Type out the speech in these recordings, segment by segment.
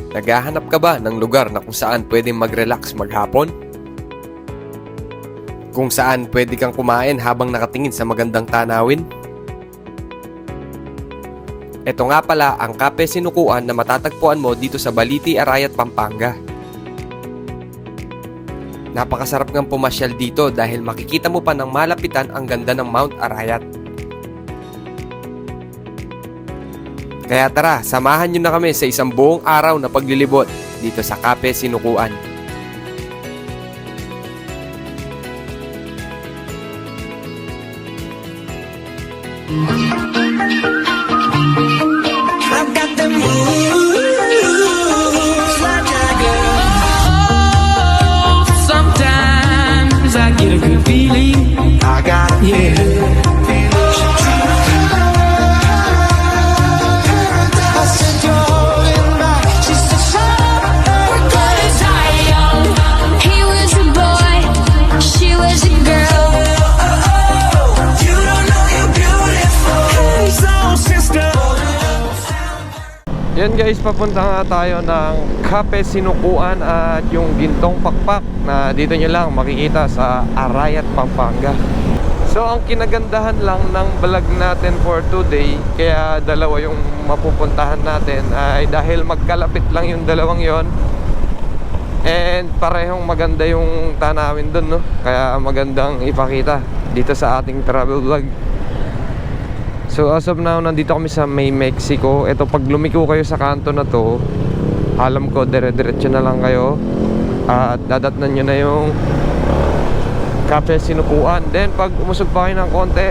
Naghahanap ka ba ng lugar na kung saan pwedeng mag-relax maghapon? Kung saan pwede kang kumain habang nakatingin sa magandang tanawin? Ito nga pala ang Cafe Sinukuan na matatagpuan mo dito sa Baliti, Arayat, Pampanga. Napakasarap ngang pumasyal dito dahil makikita mo pa ng malapitan ang ganda ng Mount Arayat. Kaya tara, samahan nyo na kami sa isang buong araw na paglilibot dito sa Cafe Sinukuan. I've got the moves like Jagger. Oh, sometimes I get a good feeling. I got a feeling. I said you're holding back. She said shut up. We're gonna die young. He was a boy, she was a girl. You don't know you're beautiful. Hey, so sister. Yan guys, papunta nga tayo ng Cafe Sinukuan at yung Gintong Pakpak na dito nyo lang makikita sa Arayat, Pampanga. So ang kinagandahan lang ng vlog natin for today, kaya dalawa yung mapupuntahan natin, ay dahil magkalapit lang yung dalawang yon. And parehong maganda yung tanawin dun, no? Kaya magandang ipakita dito sa ating travel vlog. So as of now, nandito kami sa May Mexico. Ito, pag lumiko kayo sa kanto na to, alam ko dire-diretso na lang kayo at dadatnan nyo na yung Cafe Sinukuan. Then pag umusog pa kayo ng konti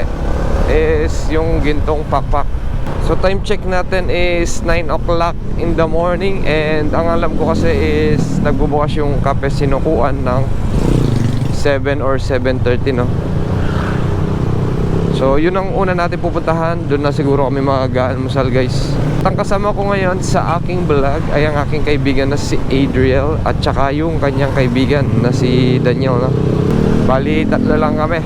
is yung Gintong Pakpak. So time check natin is 9 o'clock in the morning. And ang alam ko kasi is nagbubukas yung Cafe Sinukuan ng 7 or 7:30, no? So yun ang una natin pupuntahan. Doon na siguro kami mag-almusal, guys. Ang kasama ko ngayon sa aking vlog ay ang aking kaibigan na si Adriel at saka yung kanyang kaibigan na si Daniel, no? Bali, tatlo lang kami.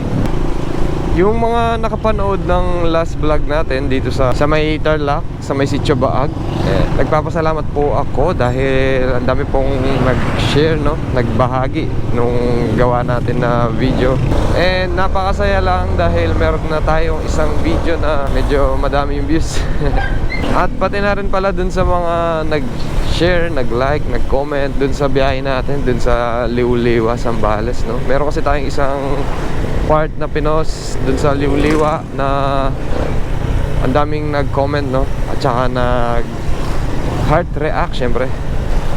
Yung mga nakapanood ng last vlog natin dito sa may Tarlac, sa may Sitio Baag, nagpapasalamat po ako dahil ang dami pong nag-share, no? Nagbahagi nung gawa natin na video. And napakasaya lang dahil meron na tayong isang video na medyo madami yung views. At pati na rin pala dun sa mga nag-share, nag-like, nag-comment dun sa biyahe natin, dun sa Liuliwa, Zambales, no? Meron kasi tayong isang part na pinost dun sa Liuliwa na ang daming nag-comment, no? At saka nag-heart react, syempre.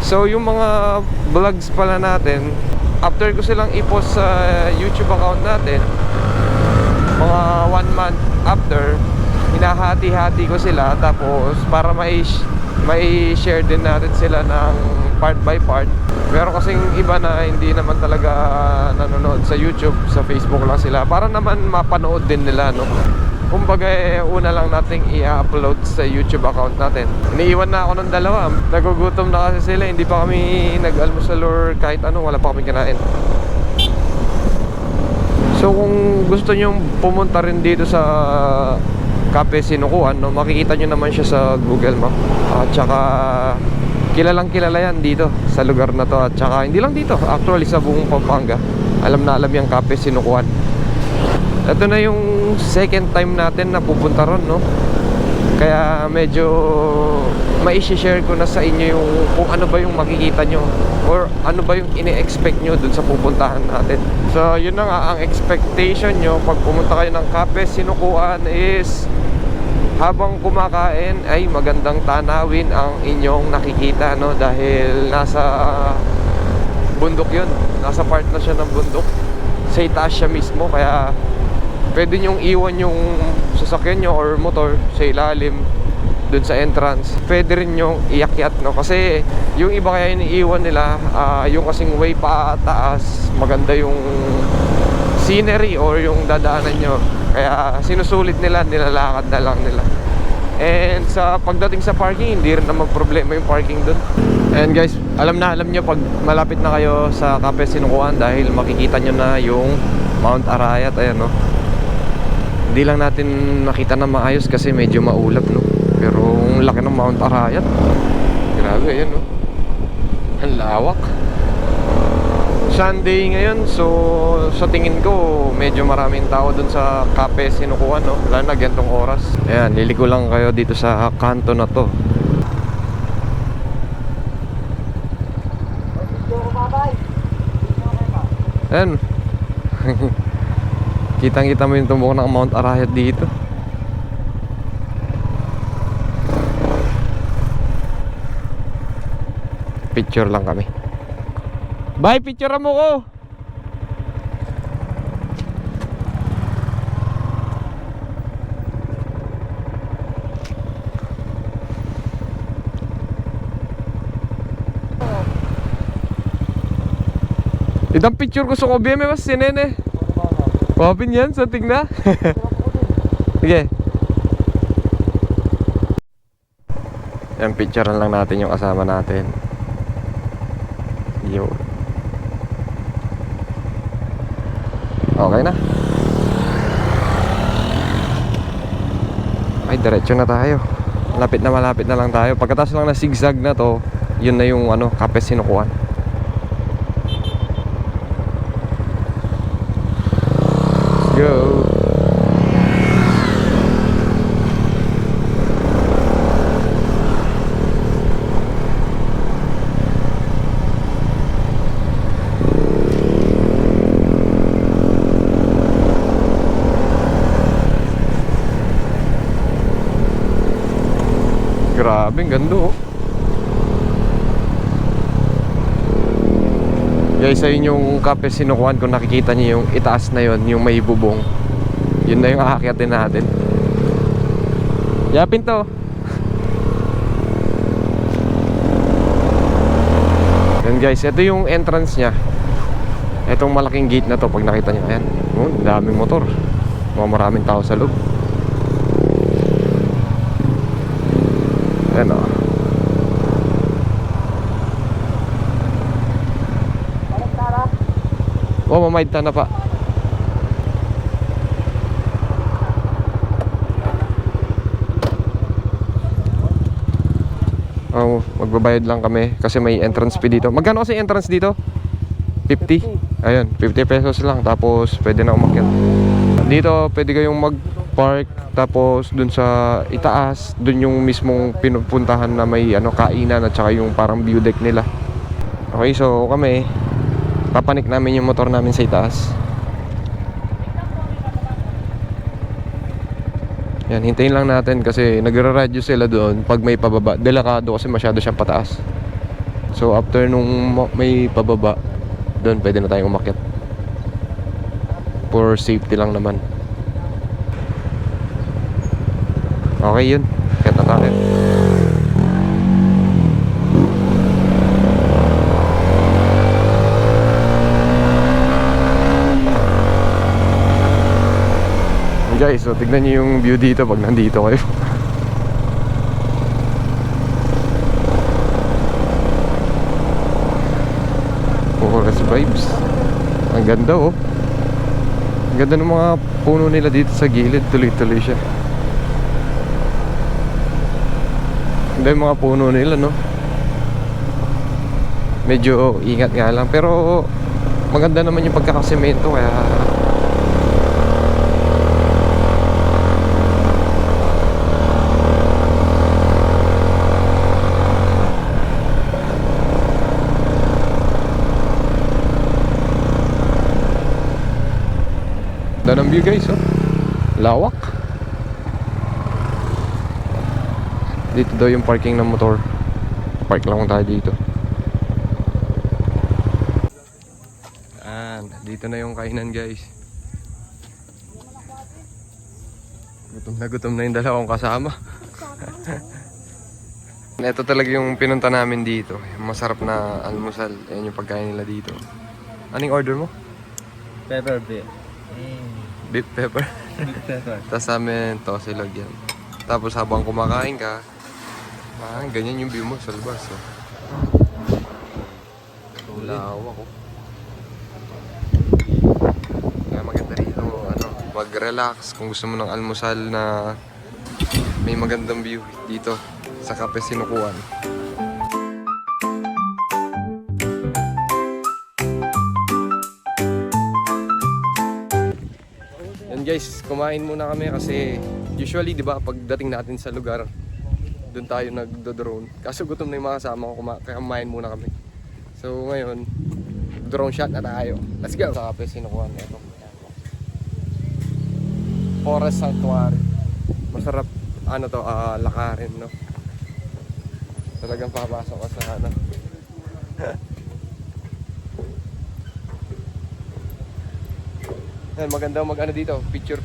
So yung mga vlogs pala natin, after ko silang i-post sa YouTube account natin, mga 1 month after, hinahati-hati ko sila. Tapos para may share din natin sila ng part by part. Pero kasing iba na hindi naman talaga nanonood sa YouTube, sa Facebook lang sila, para naman mapanood din nila, no? Kumbaga una lang nating i-upload sa YouTube account natin. Iniiwan na ako ng dalawa. Nagugutom na kasi sila, hindi pa kami nag-almusal or kahit ano, wala pa kami kinain. So kung gusto nyo pumunta rin dito sa Cafe Sinukuan, no, makikita nyo naman siya sa Google Map. At saka kilalang kilala yan dito sa lugar na to. At saka hindi lang dito, actually sa buong Pampanga alam na alam yung Cafe Sinukuan. Ito na yung second time natin na pupunta ron, no? Kaya medyo mai-share ko na sa inyo yung kung ano ba yung makikita nyo or ano ba yung ini-expect nyo dun sa pupuntahan natin. So yun na nga, ang expectation nyo pag pumunta kayo ng Cafe Sinukuan is habang kumakain ay magandang tanawin ang inyong nakikita, no? Dahil nasa bundok yun, nasa part na siya ng bundok, sa itaas siya mismo. Kaya pwede nyong iwan yung sasakyan nyo or motor sa ilalim dun sa entrance. Pwede rin nyong iakyat, no? Kasi yung iba kaya iniiwan nila yung kasing way pa taas, maganda yung scenery or yung dadaanan nyo, kaya sinusulit nila, nilalakad na lang nila. And sa pagdating sa parking, hindi rin naman problema yung parking dun. And guys, alam nyo pag malapit na kayo sa Cafe Sinukuan, dahil makikita nyo na yung Mount Arayat. Ayan, no? Hindi lang natin nakita na maayos kasi medyo maulap, no? Pero ang laki ng Mount Arayat, grabe, ayan, no? Ang lawak. Sunday ngayon, so sa tingin ko medyo maraming tao dun sa Cafe Sinukuan, no? Lalo na gantong oras. Ayan, liliko lang kayo dito sa kanto na to. Ayan. Kitang-kita mo yung tumbok ng Mount Arayat dito. Picture lang kami. Bye, picture mo ko. Itang picture ko sa kobi may mas sinene. Wapin yan sa tingna. Sige. Yan, picturean lang natin yung kasama natin. Yo. Okay na. Ay, diretso na tayo. Malapit na lang tayo. Pagkatapos lang na zigzag na to, yun na yung Cafe Sinukuan. Let's go. Grabe, ang ganda oh. Guys, ayun yung Cafe Sinukuan. Kung nakikita niyo yung itaas na yun, yung may bubong, yun na yung aakyatin natin. Yapin to. Yan guys, ito yung entrance nya. Itong malaking gate na to, pag nakita nyo, ayan, daming motor, maraming tao sa loob. Ayan o. Oh, mamaid na pa. Oh, magbabayad lang kami kasi may entrance fee dito. Magkano kasi entrance dito? 50? Ayun, 50 pesos lang. Tapos pwede na umakyat. Dito pwede kayong mag-park. Tapos dun sa itaas, dun yung mismong pinupuntahan na may kainan at saka yung parang view deck nila. Okay, so kami papanik namin yung motor namin sa itaas. Yan, hintayin lang natin kasi nagra-radyo sila doon pag may pababa. Delikado kasi masyado siyang pataas. So after nung may pababa, doon pwede na tayong umakyat. For safety lang naman. Okay yun, kaya na tayo. Guys, so tignan nyo yung view dito pag nandito kayo. Forest vibes. Ang ganda oh. Ang ganda ng mga puno nila dito sa gilid. Tuloy-tuloy siya. Ganda yung mga puno nila, no? Medyo ingat nga lang. Pero maganda naman yung pagkakasemento. Kaya ganda ng view guys, oh. Lawak. Dito daw yung parking ng motor. Park lang tayo dito. Dito na yung kainan guys. Gutom na yung dalawang kasama. Ito talaga yung pinunta namin dito. Masarap na almusal. Yan yung pagkain nila dito. Anong order mo? Pepper beef. Beef pepper. Beef pepper. Tapos sa amin, tosilog yan. Tapos habang kumakain ka, ganyan yung view mo sa labas. Oh. Lawak oh. Kaya maganda rito, mag-relax kung gusto mo ng almusal na may magandang view dito sa Cafe Sinukuan. guys, kumain muna kami kasi usually 'di ba pagdating natin sa lugar doon tayo nagdo-drone. Kaso gutom na yung mga kasama ko, kaya kumain muna kami. So ngayon, drone shot na tayo. Let's go! Sa kape, sinukuha na ito. Forest Sanctuary. Masarap, ano to, lakarin, no? Talagang papasok ka sa ano. Yan, magandang mag-ano dito, picture.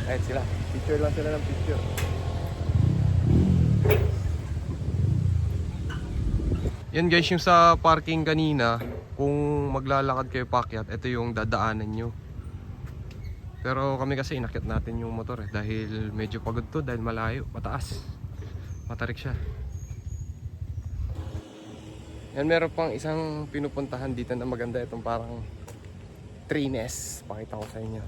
Ayun sila, picture lang sila ng picture. Yan guys, yung sa parking kanina, kung maglalakad kayo paakyat, ito yung dadaanan nyo. Pero kami kasi inakyat natin yung motor dahil medyo pagod to, dahil malayo, mataas. Matarik siya. Yan, meron pang isang pinupuntahan dito na maganda, itong parang tree-nest. Pakita ko sa inyo.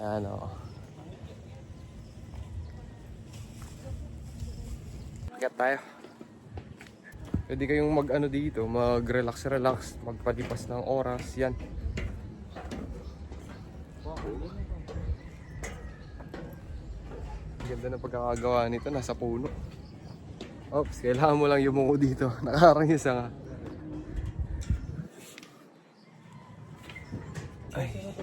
Yan o. Akyat tayo. Pwede kayong mag-ano dito, mag-relax, magpalipas ng oras. Yan. Ganda ng pagkakagawa nito, nasa puno. Oops, kailangan mo lang yumungo dito. Nakakarang isa nga. Ay.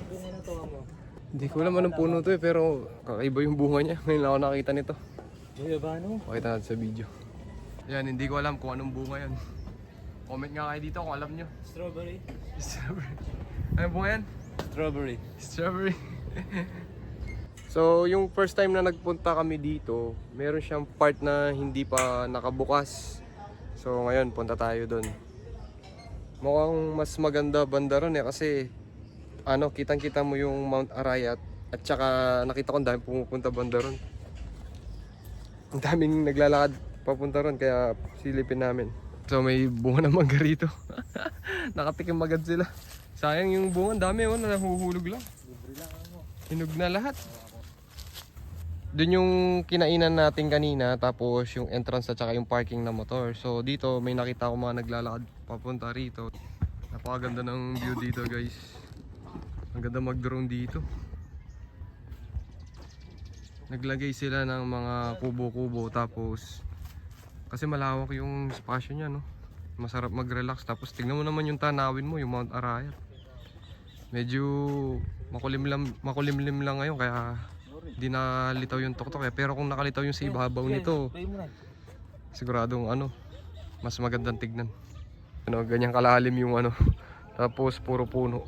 Hindi ko alam anong puno to pero kakaiba yung bunga niya. Ngayon lang ako nakita nito. Pakita natin sa video. Yan, hindi ko alam kung anong bunga yan. Comment nga kayo dito kung alam nyo. Strawberry. Anong bunga yan? Strawberry. So, yung first time na nagpunta kami dito, meron siyang part na hindi pa nakabukas. So, ngayon, punta tayo doon. Mukhang mas maganda banda ron kasi ano, kitang-kita mo yung Mount Arayat at saka nakita ko ang dami pumupunta banda ron. Ang daming naglalakad papunta ron kaya silipin namin. So, may bunga ng mangga rito. Nakatikim agad sila. Sayang yung bunga, ang dami nahuhulog lang. Hinog na lahat. Doon yung kinainan natin kanina, tapos yung entrance at saka yung parking na motor. So dito may nakita ko mga naglalakad papunta rito. Napakaganda ng view dito guys. Ang ganda mag-drone dito. Naglagay sila ng mga kubo-kubo tapos kasi malawak yung spasyo niya, no. Masarap mag-relax tapos tingnan mo naman yung tanawin mo, yung Mount Arayat. Medyo makulimlim lang ngayon kaya di nalitaw yung tuktok pero kung nakalitaw yung sa ibabaw nito siguradong ano mas magandang tignan. Ano, ganyang kalalim yung ano tapos puro puno.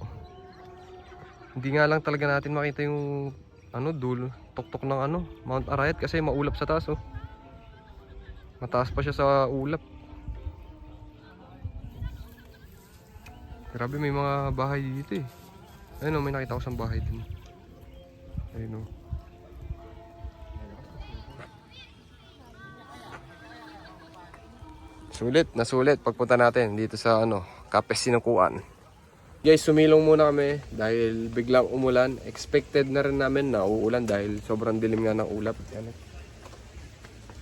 Hindi nga lang talaga natin makita yung ano dulo tuktok ng ano Mount Arayat kasi maulap sa taas oh. Mataas pa siya sa ulap. Grabe may mga bahay dito eh. Ayun o, may nakita ko sa bahay din. Ayun o. Nasulit pagpunta natin dito sa ano, Cape Sinukuan. Guys, sumilong muna kami dahil biglang umulan. Expected na rin namin na uulan dahil sobrang dilim nga ng ulap. Yan.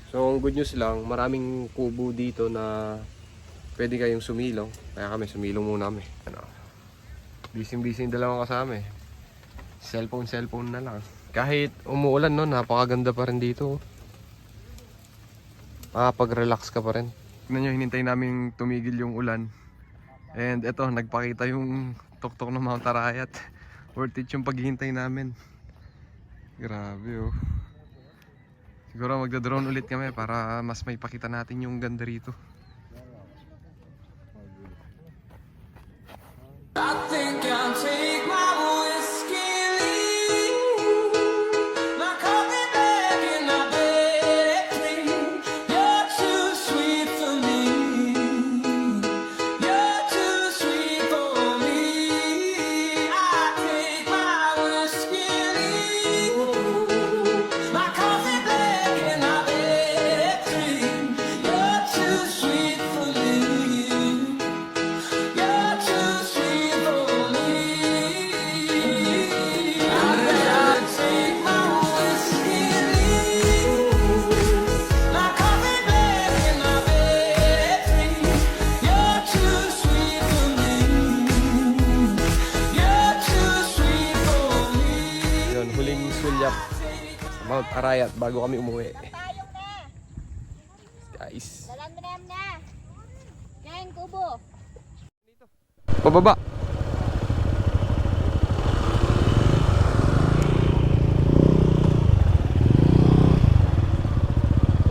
So, ang good news lang, maraming kubo dito na pwede kayong sumilong. Kaya kami, sumilong muna kami. Ano, busy-busy yung dalawang kasama eh. Cellphone na lang. Kahit umuulan no, napakaganda pa rin dito. Makapag-relax ka pa rin. Tignan nyo, hinintay namin tumigil yung ulan. And eto, nagpakita yung tuktok ng Mount Arayat. Worth it yung paghihintay namin. Grabe oh. Siguro magda-drone ulit kami para mas may pakita natin yung ganda rito. I think I'll take my whiskey leave, my coffee bag in my bed at 3. You're too sweet for me. You're too sweet for me. I take my whiskey leave, my coffee bag in my bed at 3. You're too sweet. Mount Arayat bago kami umuwi. Tayong na. Guys, Dalan mo na. Yan, kubo. pababa.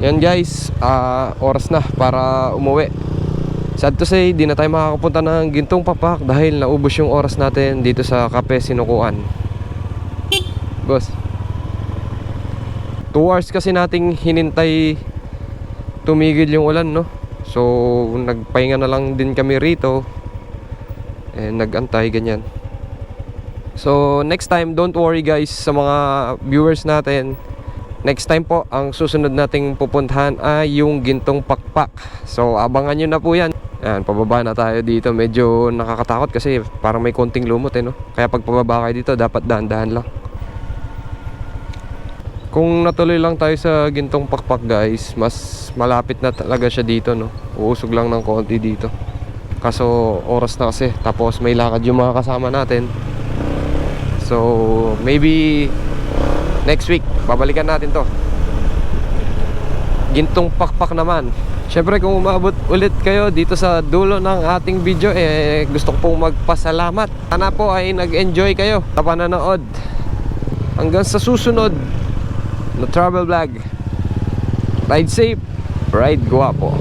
Yan guys, oras na para umuwi. Sad to say, di na tayo makakapunta ng Gintong Papak dahil naubos yung oras natin dito sa Cafe Sinukuan. Boss, 2 hours kasi nating hinintay tumigil yung ulan, no? So, nagpahinga na lang din kami rito. Nagantay, ganyan. So, next time, don't worry guys sa mga viewers natin. Next time po, ang susunod nating pupuntahan ay yung Gintong Pakpak. So, abangan nyo na po yan. Ayan, pababa na tayo dito. Medyo nakakatakot kasi parang may konting lumot no? Kaya pag pababa kayo dito, dapat dahan-dahan lang. Kung natuloy lang tayo sa Gintong Pakpak guys, mas malapit na talaga siya dito, no? Uusog lang ng konti dito. Kaso oras na kasi, tapos may lakad yung mga kasama natin. So, maybe next week, babalikan natin to. Gintong Pakpak naman. Syempre kung umabot ulit kayo dito sa dulo ng ating video, gusto ko pong magpasalamat. Sana po ay nag-enjoy kayo sa pananood. Hanggang sa susunod na travel vlog. Ride safe, ride guwapo.